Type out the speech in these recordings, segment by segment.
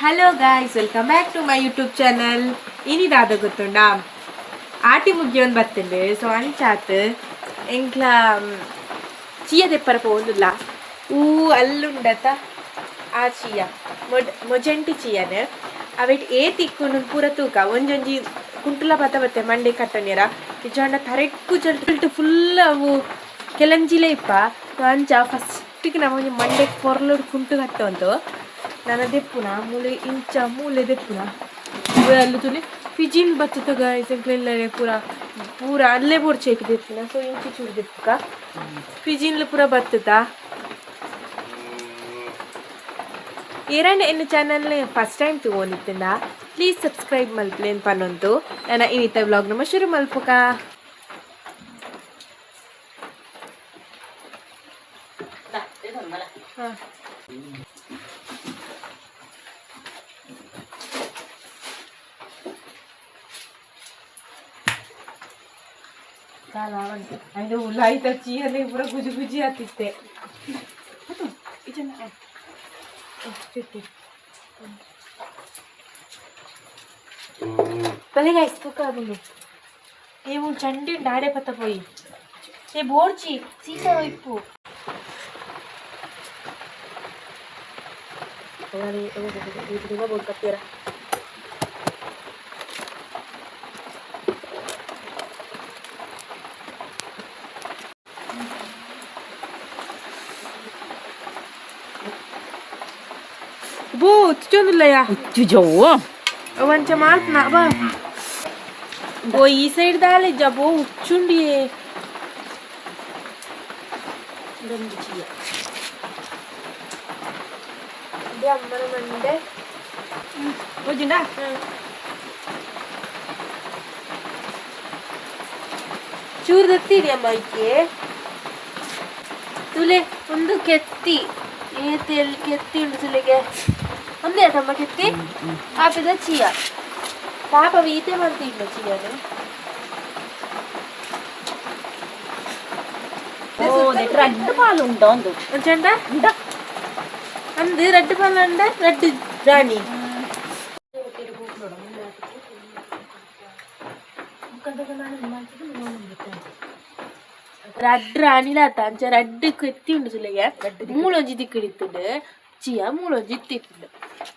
Hello guys, welcome back to my YouTube channel. ಇನಿದಾದ ಗೊತ್ತುಂಡ ಆಟಿ ಮುಗ್ಗಿ ಒಂದು ಬರ್ತಂಡೆ. ಸೊ ಅಂಚಾತ್ ಎಂಕ್ಲ ಚೀಯ ತೆಪ್ಪರ ಪೋಂದುಲ್ಲ ಹೂ ಅಲ್ಲುಂಡತ ಆ ಚೀಯ ಮೊಜಂಟಿ ಚೀಯನೆ ಅವಟ್ ತಿಕ್ಕೊಂಡು ಪೂರ ತೂಕ ಒಂಜೊಂಜಿ ಕುಂಟುಲ ಬತ್ತೆ ಮಂಡೆ ಕಟ್ಟನೇರ ನಿಜಾಂಡ ತರೆಕ್ಕು ಜಲ್ಟು ಫುಲ್ ಅವು ಕೆಲಂಜಿಲೆ ಇಪ್ಪ ಅಂಚ ಫಸ್ಟಿಗೆ ನಾವು ಮಂಡೆ ಕೊರ್ಲೋಡು ಕುಂಟು ಕಟ್ಟುವಂತು ನಾನು ದೆಪ್ಪುನ ಮೂಲೆ ದೆಪ್ಪುನ ಅಲ್ಲಿ ತುಳಿ ಪಿಜಿನ್ ಬತ್ತಗ ಸಂಕ್ಲೆಲ್ಲ ಪೂರ ಅಲ್ಲೇ ಬೋರ್ಚೇಕ್ ದೆಪ್ಪುನ. ಸೊ ಇಂಚಿ ಚೂರು ದೆಪ್ಪುಕ ಪಿಜಿನ್ಲು ಪೂರ ಬತ್ತದ. ಎನ್ನ ಚಾನಲ್ನೇ ಫಸ್ಟ್ ಟೈಮ್ ತಗೊಂಡಿತ್ತಂಡ ಪ್ಲೀಸ್ ಸಬ್ಸ್ಕ್ರೈಬ್ ಮಲ್ಪಲೇನು ಪನ್ನೊಂದು ನಾನು ಇನ್ನಿತ್ತ ವ್ಲಾಗ್ ನಮ್ಮ ಶುರು ಮಲ್ಪಕ. ಹಾಂ ಅದು ಉಲಾಯ್ತ ಚೀಯಲ್ಲಿ ಪೂರ ಗುಜಿ ಆತಿತ್ತೆ. ಬಲೆಗ ತೂಕ ಬಂದು ಏವು ಚಂಡಿ ನಾಡೆ ಪತ್ತ ಪೋಯಿ ಏ ಬೋರ್ಚಿ ಸೀತಾ ಇಪ್ಪು ಬೋರ್ಡ್ ಕತ್ತೀರ ಬೋ ತುಚ್ಚೊಂದಿಲ್ಲಯ್ಯ వంచ మారుతున్నా బా ఓ ఈ సైడ్ దాలే జబో ఉచ్చుండి అమ్మనమంటే వచ్చిందా ಚೂರು ದತ್ತಿರಿ ಅಮ್ಮಕ್ಕೆ ತುಲೆ ಒಂದು ಕೆತ್ತಿ ಏತೆಲ್ಲಿ ಕೆತ್ತಿ ಉಂಟು ತುಲೆಗೆ ಒಂದೇ ತಮ್ಮ ಕೆತ್ತಿ ಹಾಪಿದ ಚೀಯ ಪಾಪ ಈತೆ ಮಾಡ್ತಿಲ್ಲ ಚೀಯನು ரெட் பால் உண்டோ ചെണ്ട ಅಂದು ರೆಡ್ ಪಾಲ್ ಅಂಡ ರೆಡ್ ರಾಣಿ ರೆಡ್ ರಾಣಿಲಾತ ಅಂಚ ರೆಡ್ ಕೆತ್ತಿ ಉಂಡು ಸುಲೆಗೆ ಮೂಲೊಂಜಿ ದಿಕ್ಕಿಡಿತ್ತುಂಡು ಚೀಯ ಮೂಲೊಂಜಿ ಇತ್ತಿತ್ತು.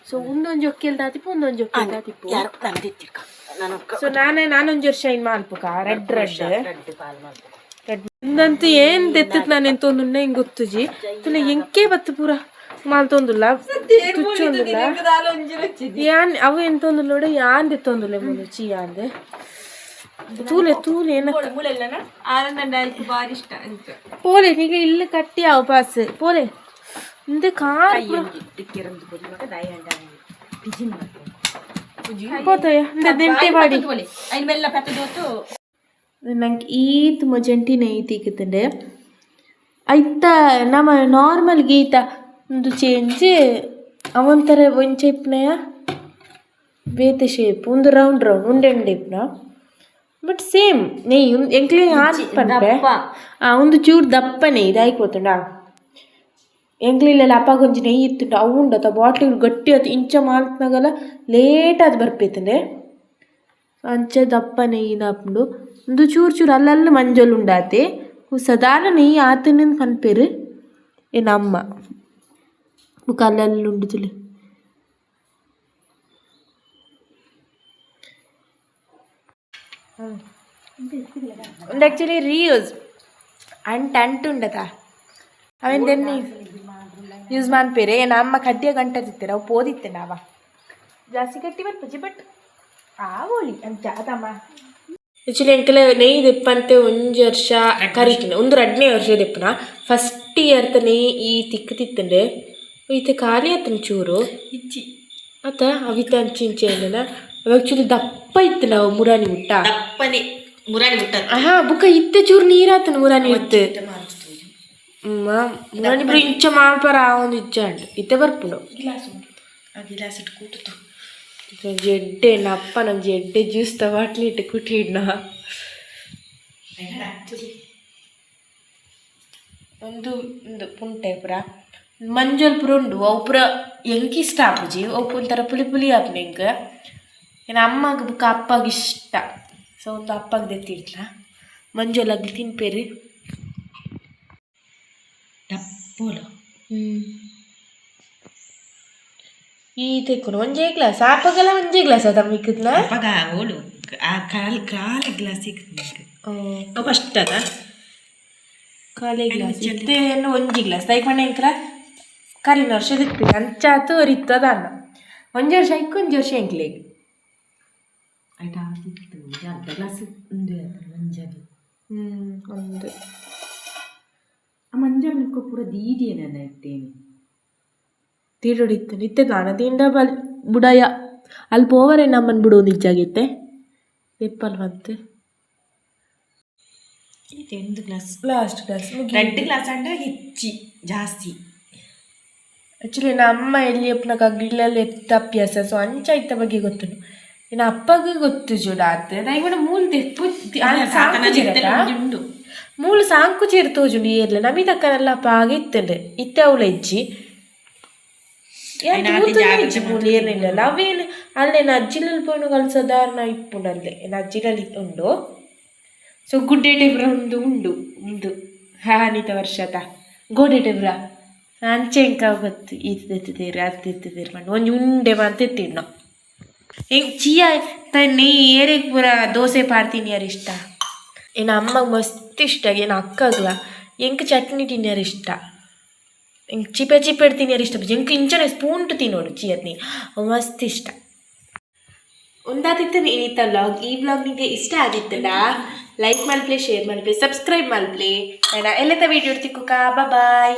ಸೊ ಒಂದೊಂಜಿ ಒಕ್ಕೆಲ್ ದಾತಿಪ್ಪು ಒಂದೊಂಜಿ ಒಕ್ಕೆಲ್ ದಾತಿಪ್ಪು. ಸೊ ನಾನೊಂಜಿ ವರ್ಷ ಇನ್ ಮಾಲ್ಪುಕ ರೆಡ್ ಇಂದಂತೂ ಏನ್ ದೆತ್ತತ್ ನಾನು ಎಂತೊಂದುಂಡೆ ಹಿಂಗ್ ಗೊತ್ತುಜಿ ತುಲೆ ಎಂಕೆ ಬತ್ತು ಪೂರ ಮಾಲ್ತೊಂದುಲ್ಲ ತುಚ್ಚೊಂದುಲ್ಲ ಯಾನ್ ಅವು ಎಂತೊಂದುಲ್ಲ ನೋಡ ಯಾನ್ ದೆತ್ತೊಂದುಲ್ಲ ಮುಂದೆ ಚೀಯ ಅಂದೆ ತೂಲೆ ಬಾರಿ ಇಷ್ಟ ಪೋಲೆ ಈಗ ಇಲ್ಲಿ ಕಟ್ಟಿ ಅವ ಪಾಸ್ ಪೋಲೆ ಇಂದೆ ಕಾರ್ పోతాయా దింటే వాడి ನಂಗೆ ಈತ್ ಮೊಜಂಟಿ ನೆಯ್ ತಿಕ್ಕುತ್ತಂಡೆ ಐತ ನಮ್ಮ ನಾರ್ಮಲ್ ಗೀತ ಒಂದು ಚೇಂಜ್ ಅವಂತರ ಒಂಚ ಇಪ್ಪನಯ ಬೇತೆ ಶೇಪ್ ಒಂದು ರೌಂಡ್ ಉಂಡೆ ಇಪ್ಪನ ಬಟ್ ಸೇಮ್ ನೆಯ್ ಎಂಕ್ಲೆ ಹಾಕಿ ಪಂಪೆ ಒಂದು ಚೂರು ದಪ್ಪ ನೆಯ್ ಇದಾಯ್ಕೋತುಂಡ ಎಂಗ್ಲಿಲ್ಲ ಅಪ್ಪ ಕೊಂಚ ನೆಯ್ಯಿ ಇತ್ತುಂಡು ಅವು ಉಂಡತ್ತ ಬಾಟ್ಲಿ ಗಟ್ಟಿ ಆಯ್ತು ಇಂಚ ಮಾಲ್ತನಾಗಲ್ಲ ಲೇಟ್ ಅದು ಬರ್ಪೈತಂಡೆ ಅಂಚ ದಪ್ಪ ನೆಯ್ಯಿ ದಾಪುಂಡು ಒಂದು ಚೂರು ಅಲ್ಲಲ್ಲಿ ಮಂಜಲ್ ಉಂಡಾತೆ ಸಾಧಾರಣ ನೆಯ್ಯಿ ಆತನಿಂದ ಪನ್ಪೇರು ಏನು ಅಮ್ಮ ಬುಕ್ಕ ಅಲ್ಲಲ್ಲಿ ಉಂಡು ತುಳಿ ಒಂದು ಆ್ಯಕ್ಚುಲಿ ರೀಯೂಸ್ ಅಂಟುಂಡತ ಅವೇನು ದೆನ್ನಿ ಯೂಸ್ ಮಾಡ್ಪೇರೆ ಏನು ಅಮ್ಮ ಕಡ್ಡಿಯ ಗಂಟೆ ತಿತ್ತೇನೆ ಅವು ಪೋದಿತ್ತೆ ನಾವ ಜಾಸ್ತಿ ಗಟ್ಟಿ ಬರ್ಪಜಿ ಬಟ್ ಆವೋಳಿ ಅಂತ ಅದಮ್ಮ ಆ್ಯಕ್ಚುಲಿ ಎಂಕಲೆ ನೆಯ್ಯಿ ದೆಪ್ಪಂತೆ ಒಂಜಿ ವರ್ಷ ಕರಿಕಿನ ಒಂದು 2ನೇ ವರ್ಷ ದೆಪ್ಪನ ಫಸ್ಟ್ ಇಯರ್ ನೆಯ್ಯಿ ಈ ತಿಕ್ಕತಿತ್ತಂಡೆ ಈತೆ ಖಾಲಿ ಆತನ ಚೂರು ಇಚ್ಚಿ ಆತ ಅವಿತ ಅಂಚಿಂಚೆ ಅಲ್ಲ ಅವ ಆ್ಯಕ್ಚುಲಿ ದಪ್ಪ ಇತ್ತು ನಾವು ಮುರಾನಿ ಊಟ ದಪ್ಪನೆ ಮುರಾನಿ ಊಟ ಹಾಂ ಬುಕ್ಕ ಇತ್ತೆ ಚೂರು ನೀರಾತನ ಮುರಾನಿ ಇತ್ತು ಮುರಾನಿ ಇಂಚ ಮಾಡ್ಪಾರ ಒಂದು ಇಜ್ಜ ಉಂಟು ಇತ್ತೆ ಬರ್ಪುಂಡು ಗಿಲಾಸ್ ಇಟ್ಟು ಕೂಟು ಜೆಡ್ಡೆ ನಪ್ಪ ನಮ್ಮ ಜೆಡ್ಡೆ ಜ್ಯೂಸ್ ತವಾಟ್ಲಿ ಇಟ್ಟು ಕುಟ್ಟಿಡ್ನ ಒಂದು ಪುಂಟೆ ಪುರ ಮಂಜಲ್ ಪುರ ಉಂಡು ಅವು ಪುರ ಎಂಕ್ ಇಷ್ಟ ಆಪುಜಿ ಅವು ಒಂಥರ ಪುಲಿ ಪುಲಿ ಆಪುನ ಎಂಕ್ ಏನ ಅಮ್ಮಗ ಬುಕ್ಕ ಅಪ್ಪಗ ಇಷ್ಟ ಸೊ ಒಂದು ಅಪ್ಪಗ ದೆತ್ತಿಡ್ಲ ಮಂಜುಲಾಗ್ಲಿ ತಿನ್ಪೇರಿ ಡಪ್ಪೋಲು ಈ ತೆಕ್ಕೊನು ಒಂಜೇ ಗ್ಲಾಸ್ ಆಪಗೆಲ್ಲ ಒಂಜೇ ಗ್ಲಾಸ್ ಅದ ಮಿಕ್ಕದ್ನ ಅಪ್ಪಗ ಓಳು ಆ ಕಾಲೆ ಗ್ಲಾಸ್ ಸಿಕ್ತು ಫಸ್ಟ್ ಅದ ಕಾಲೆ ಗ್ಲಾಸ್ ಇತ್ತೇನು ಒಂಜಿ ಗ್ಲಾಸ್ ದೈಪಣ್ಣ ಎಂಕ್ರ ಕರಿನ ವರ್ಷ ದಿಕ್ತಿದೆ ಅಂಚಾತು ಅರಿತ್ತದ ಅನ್ನ ಒಂಜಿ ವರ್ಷ ಐಕ್ ಒಂಜಿ ವರ್ಷ ಎಂಕ್ಲೆಗ್ ಆಯ್ತಾ ಅರ್ಧ ಗ್ಲಾಸ್ ಉಂಡು ಮಂಜದು ಒಂದು ಆ ಮಂಜಲ್ ನಿಕ್ಕ ಪೂರ ದೀದಿಯನ್ನ ಇಟ್ಟೇನು ತೀಡೊಡಿತ್ತು ನಿತ್ತೆ ನಾನು ತೀಂಡ ಬಲ್ ಬುಡಯ ಅಲ್ಲಿ ಪೋವರೆ ನಮ್ಮನ್ನು ಬಿಡು ನಿಜಾಗಿತ್ತೆ ತೆಪ್ಪಲ್ ಬಂತು ಇದು ಒಂದು glass last glass red glass ಅಂಡ ಹೆಚ್ಚಿ ಜಾಸ್ತಿ ಆ್ಯಕ್ಚುಲಿ ನಮ್ಮ ಎಲ್ಲಿ ಅಪ್ಪನಾಗ ಗಿಲ್ಲಲ್ಲಿ ಎತ್ತ ಅಭ್ಯಾಸ ಸೊ ಅಂಚ ಇತ್ತ ಬಗ್ಗೆ ಗೊತ್ತು ಇನ್ನು ಅಪ್ಪಗೆ ಗೊತ್ತು ಜುಡಾತ್ ದೈವನ ಮೂಲ ತೆಪ್ಪು ಉಂಡು ಮೂಲ ಸಾಂಕು ಚೇರು ತೋಜುಂಡು ಏರ್ಲೆ ನಮಗೆ ತಕ್ಕನೆಲ್ಲ ಅಪ್ಪ ಆಗ ಇತ್ತಂಡೆ ಇತ್ತೆ ಅವಳ ಹೆಜ್ಜಿ ಮೂಲ ಏನಿಲ್ಲ ಅವೇನು ಅಲ್ಲೇ ಅಜ್ಜಿಲಲ್ಲಿ ಪೋಯ್ನು ಕಲ್ಸೋದಾರ್ನ ಇಪ್ಪುಂಡಲ್ಲೇ ಅಜ್ಜಿಲಲ್ಲಿ ಉಂಡು ಸೊ ಗುಡ್ಡೆ ಟೆಬ್ರ ಒಂದು ಉಂಡು ಒಂದು ಹಾನಿತ ವರ್ಷದ ಗೋಡೆ ಟೆಬ್ರ ಅಂಚೆಂಕ ಗೊತ್ತು ಇದು ತೆತ್ತಿದ್ದೀರಿ ಅದು ತೆತ್ತಿದ್ದೀರಿ ಮಾಡಿ ಒಂದು ಉಂಡೆ ಮಾಡಿ ತೆತ್ತಿಡ್ ನಾವು ಹೆಂಗೆ ಚಿಯ ತನ್ನಿ ಏರಿಗೆ ಪೂರ ದೋಸೆ ಪಾಡ್ತೀನಿ ಯಾರು ಇಷ್ಟ ಏನು ಅಮ್ಮಗೆ ಮಸ್ತ್ ಇಷ್ಟ ಏನು ಅಕ್ಕಗ್ಲ ಎಂಕ್ ಚಟ್ನಿ ತಿನ್ಯಾರು ಇಷ್ಟ ಹೆಂಗೆ ಚಿಪೆ ಚಿಪೆ ಇಡ್ತೀನಿ ಯಾರು ಇಷ್ಟ ಎಂಕ್ ಇಂಚನೆ ಸ್ಪೂನ್ಟು ತಿನ್ನೋಡು ಚೀಯತ್ನಿ ಮಸ್ತ್ ಇಷ್ಟ ಒಂದಾದಿತ್ತು ಏನಿತ್ತ ವ್ಲಾಗ್ ಈ ವ್ಲಾಗ್ ನಿಮಗೆ ಇಷ್ಟ ಆಗಿತ್ತಲ್ಲ ಲೈಕ್ ಮಲ್ಪ್ಲೆ ಶೇರ್ ಮಲ್ಪ್ಲೆ ಸಬ್ಸ್ಕ್ರೈಬ್ ಮಲ್ಪ್ಲೆ ಎಲ್ಲ ವಿಡಿಯೋ ತಿಕ್ಕುಕ ಬಾಯ್